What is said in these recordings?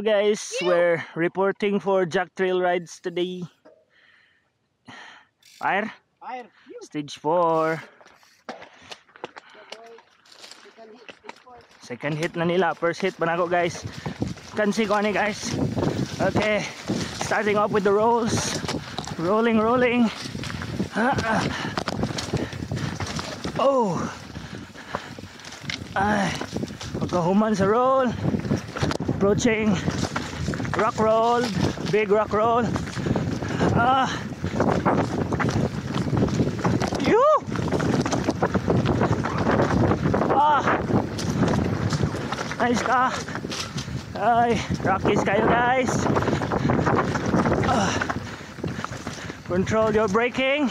guys? We're reporting for Jack Trail Rides today. Fire? Fire. Stage 4. Second hit na nila. First hit pa na ako guys. Kansi ko ni guys. Okay. Starting off with the rolls. Rolling. Oh. Ay. Magkahuman sa roll. Approaching. Rock roll. Big rock roll. Nice ka. Ay, Rockies kayo guys. Control your braking.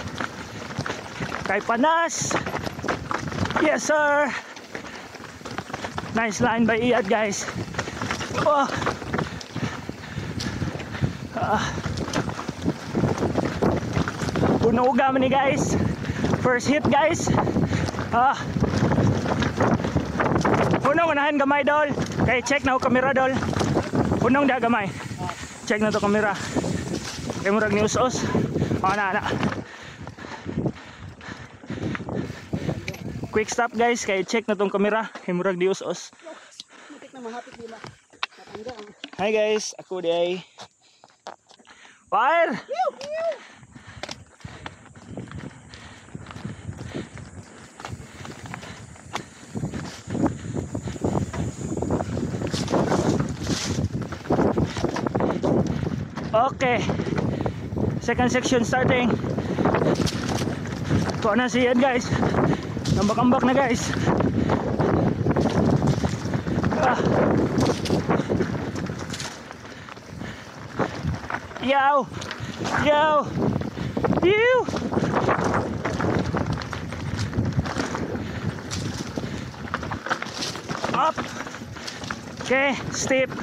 Kay panas. Yes sir. Nice line by Iyad guys. Puno uga man ni guys. First hit guys. Punong unahan gamay dol. Kay check na ako kamera dol. Punong da gamay. Check na to kamera. Kay murag ni us-us. Na. Quick stop guys. Kay check na tong kamera. Kay murag di us-us. Hi guys, ako di ay Fire! Okay, second section starting. Ito na si Ian guys. Ambak-ambak na guys. Yo! Up! Okay, steep.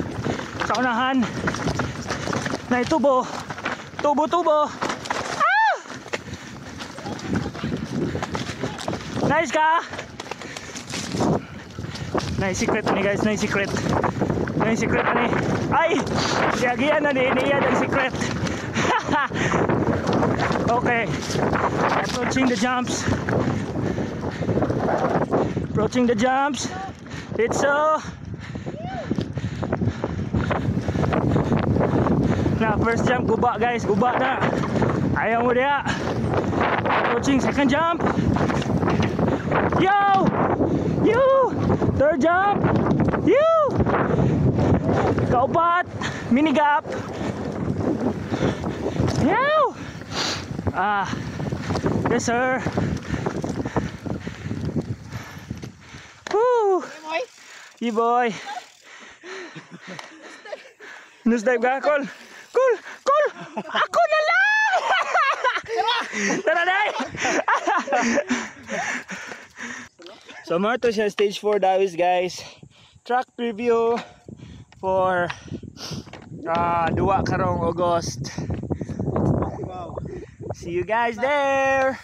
Sa unahan. Na tubo. Nice ka. Nice secret ni guys, nice secret ni. Ay, siyagian na ni niya ang secret. Okay. Approaching the jumps. It's so na first jump guba guys, guba na. Ayaw mo dia. Approaching second jump. Yo! Third jump. Kaupat. Mini gap. Yo! Yes sir. Woo! Hey boy. Nose dive ka, Col. Ako na lang. Tara day. So more to siya stage 4 dawis guys. Track preview for duwa karong August. See you guys there.